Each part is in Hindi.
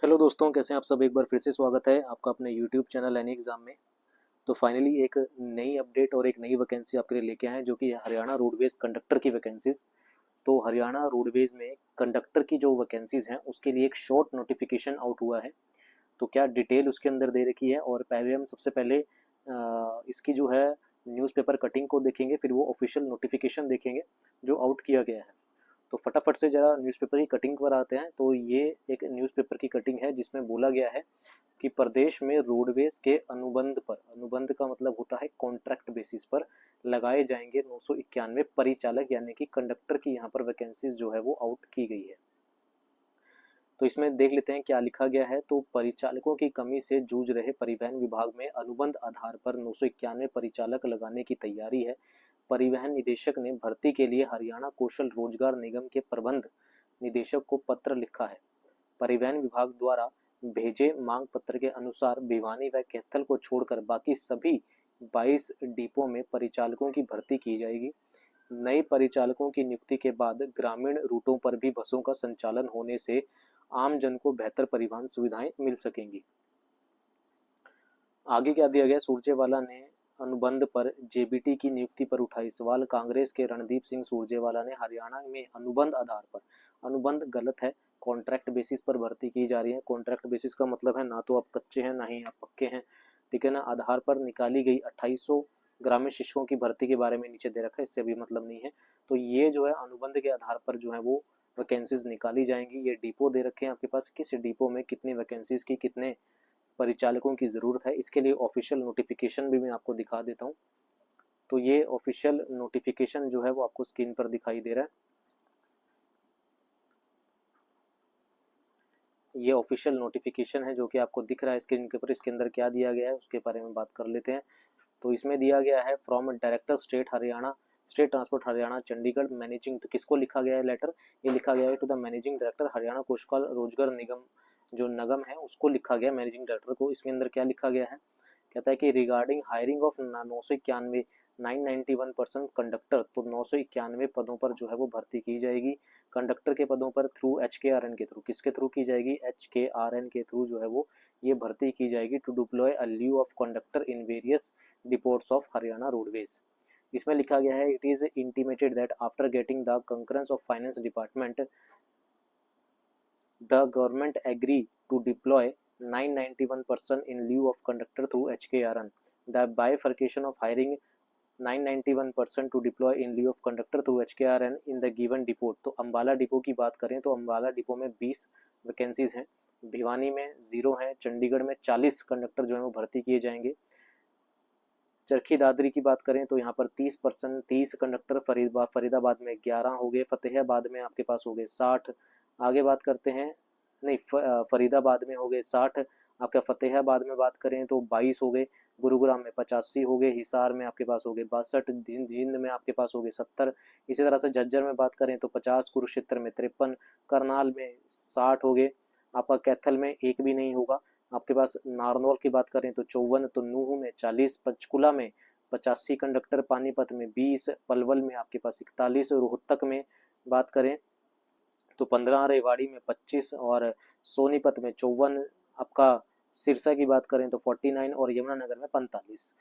हेलो दोस्तों, कैसे हैं आप सब। एक बार फिर से स्वागत है आपका अपने यूट्यूब चैनल एनी एग्ज़ाम में। तो फाइनली एक नई अपडेट और एक नई वैकेंसी आपके लिए लेके आए हैं, जो कि हरियाणा रोडवेज कंडक्टर की वैकेंसीज। तो हरियाणा रोडवेज में कंडक्टर की जो वैकेंसीज हैं उसके लिए एक शॉर्ट नोटिफिकेशन आउट हुआ है। तो क्या डिटेल उसके अंदर दे रखी है, और पहले हम सबसे पहले इसकी जो है न्यूज़पेपर कटिंग को देखेंगे, फिर वो ऑफिशियल नोटिफिकेशन देखेंगे जो आउट किया गया है। तो फटाफट से ज़रा न्यूज़पेपर की कटिंग पर आते हैं। तो ये एक न्यूज़पेपर की कटिंग है जिसमें बोला गया है कि प्रदेश में रोडवेज के अनुबंध पर, अनुबंध का मतलब होता है कॉन्ट्रैक्ट बेसिस पर, लगाए जाएंगे 991 परिचालक यानी कि कंडक्टर की यहाँ पर वैकेंसीज जो है वो आउट की गई है। तो इसमें देख लेते हैं क्या लिखा गया है। तो परिचालकों की कमी से जूझ रहे परिवहन विभाग में अनुबंध आधार पर 991 परिचालक लगाने की तैयारी है। परिवहन निदेशक ने भर्ती के लिए हरियाणा कौशल रोजगार निगम के प्रबंध निदेशक को पत्र लिखा है। परिवहन विभाग द्वारा भेजे मांग पत्र के अनुसार भिवानी व कैथल को छोड़कर बाकी सभी 22 डिपो में परिचालकों की भर्ती की जाएगी। नए परिचालकों की नियुक्ति के बाद ग्रामीण रूटों पर भी बसों का संचालन होने से आम जन को बेहतर परिवहन सुविधाएं मिल सकेंगी। आगे क्या दिया गया, सुरजेवाला ने अनुबंध पर जेबीटी की नियुक्ति पर उठाई सवाल। कांग्रेस के रणदीप सिंह सुरजेवाला ने हरियाणा में अनुबंध आधार पर, अनुबंध गलत है, कॉन्ट्रैक्ट बेसिस पर भर्ती की जा रही है। कॉन्ट्रैक्ट बेसिस का मतलब है ना तो आप कच्चे हैं ना ही आप पक्के हैं, ठीक है ना। आधार पर निकाली गई 2800 ग्रामीण शिक्षकों की भर्ती के बारे में नीचे दे रखा है, इससे भी मतलब नहीं है। तो ये जो है अनुबंध के आधार पर जो है वो वैकेंसीज निकाली जाएंगी। ये डिपो दे रखे हैं आपके पास, किस डिपो में कितनी वैकेंसीज की कितने परिचालकों की ज़रूरत है, इसके लिए ऑफिशियल नोटिफिकेशन भी मैं आपको दिखा देता हूँ। तो ये ऑफिशियल नोटिफिकेशन जो है वो आपको स्क्रीन पर दिखाई दे रहा है। ये ऑफिशियल नोटिफिकेशन है जो कि आपको दिख रहा है स्क्रीन के ऊपर। इसके अंदर क्या दिया गया है उसके बारे में बात कर लेते हैं। तो इसमें दिया गया है from director state Haryana, state transport Haryana Chandigarh managing. तो किसको लिखा गया है लेटर, ये लिखा गया है to the managing director Haryana Kaushal Rozgar Nigam, जो नगम है उसको लिखा गया मैनेजिंग डायरेक्टर को। इसमें अंदर क्या लिखा गया है, कहता है कि रिगार्डिंग हायरिंग ऑफ 991 991% कंडक्टर। तो 991 पदों पर जो है वो भर्ती की जाएगी कंडक्टर के पदों पर थ्रू HKRN के थ्रू। किसके थ्रू की जाएगी, HKRN के थ्रू जो है वो ये भर्ती की जाएगी to deploy a leave of conductor in various depots of Haryana roadways. इसमें लिखा गया है it is intimated that after getting the concurrence of finance department the government agree to deploy 991 in lieu of conductor through HKRN. The bifurcation of hiring 991 to deploy in lieu of conductor through HKRN in the given depot। तो अम्बाला डिपो की बात करें तो अम्बाला डिपो में 20 वैकेंसीज हैं, भिवानी में 0 है, चंडीगढ़ में 40 कंडक्टर जो है वो भर्ती किए जाएंगे। चरखी दादरी की बात करें तो यहाँ पर 30 कंडक्टर, फरीदाबाद में 11 हो गए, फतेहाबाद में आपके पास हो गए 60। आगे बात करते हैं, नहीं फरीदाबाद में हो गए 60, आपका फतेहाबाद में बात करें तो 22 हो गए, गुरुग्राम में 85 हो गए, हिसार में आपके पास हो गए 62, जींद में आपके पास हो गए 70। इसी तरह से झज्जर में बात करें तो 50, कुरुक्षेत्र में 53, करनाल में 60 हो गए, आपका कैथल में एक भी नहीं होगा। आपके पास नारनौल की बात करें तो 54, तो नूहू में 40, पंचकुला में 85 कंडक्टर, पानीपत में 20, पलवल में आपके पास 41, रोहतक में बात करें तो 15, रेवाड़ी में 25 और सोनीपत में 54, आपका सिरसा की बात करें तो 49 और यमुनानगर में 45।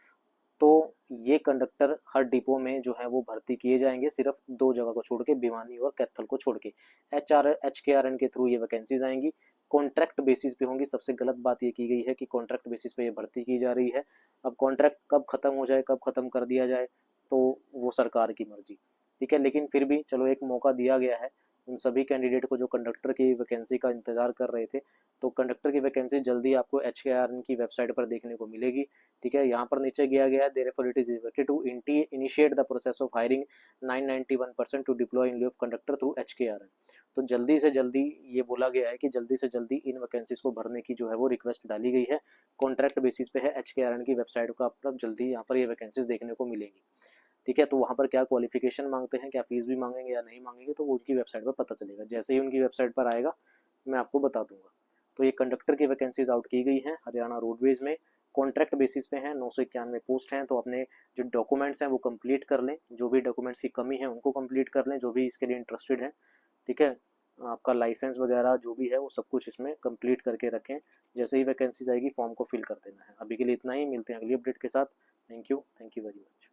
तो ये कंडक्टर हर डिपो में जो है वो भर्ती किए जाएंगे, सिर्फ 2 जगह को छोड़ के, भिवानी और कैथल को छोड़ के। HKRN के थ्रू ये वैकेंसीज आएंगी, कॉन्ट्रैक्ट बेसिस पे होंगी। सबसे गलत बात ये की गई है कि कॉन्ट्रैक्ट बेसिस पे ये भर्ती की जा रही है। अब कॉन्ट्रैक्ट कब खत्म हो जाए, कब खत्म कर दिया जाए तो वो सरकार की मर्जी, ठीक है। लेकिन फिर भी चलो एक मौका दिया गया है उन सभी कैंडिडेट को जो कंडक्टर की वैकेंसी का इंतजार कर रहे थे। तो कंडक्टर की वैकेंसी जल्दी आपको HKRN की वेबसाइट पर देखने को मिलेगी, ठीक है। यहाँ पर नीचे गया गया है therefore it is expected to initiate the process of hiring 991% to deploy in लिeu ऑफ कंडक्टर थ्रू HKRN। तो जल्दी से जल्दी ये बोला गया है कि जल्दी से जल्दी इन वैकेंसीज को भरने की जो है वो रिक्वेस्ट डाली गई है। कॉन्ट्रैक्ट बेसिस पे है, HKRN की वेबसाइट को आप जल्दी यहाँ पर ये वैकेंसीज देखने को मिलेंगी, ठीक है। तो वहाँ पर क्या क्वालिफिकेशन मांगते हैं, क्या फीस भी मांगेंगे या नहीं मांगेंगे, तो वो उनकी वेबसाइट पर पता चलेगा। जैसे ही उनकी वेबसाइट पर आएगा मैं आपको बता दूंगा। तो ये कंडक्टर की वैकेंसीज आउट की गई हैं हरियाणा रोडवेज में, कॉन्ट्रैक्ट बेसिस पे हैं, 991 पोस्ट हैं। तो अपने जो डॉक्यूमेंट्स हैं वो कंप्लीट कर लें, जो भी डॉक्यूमेंट्स की कमी है उनको कंप्लीट कर लें, जो भी इसके लिए इंटरेस्टेड हैं, ठीक है। आपका लाइसेंस वगैरह जो भी है वो सब कुछ इसमें कंप्लीट करके रखें। जैसे ही वैकेंसीज आएगी फॉर्म को फिल कर देना है। अभी के लिए इतना ही, मिलते हैं अगली अपडेट के साथ। Thank you very much.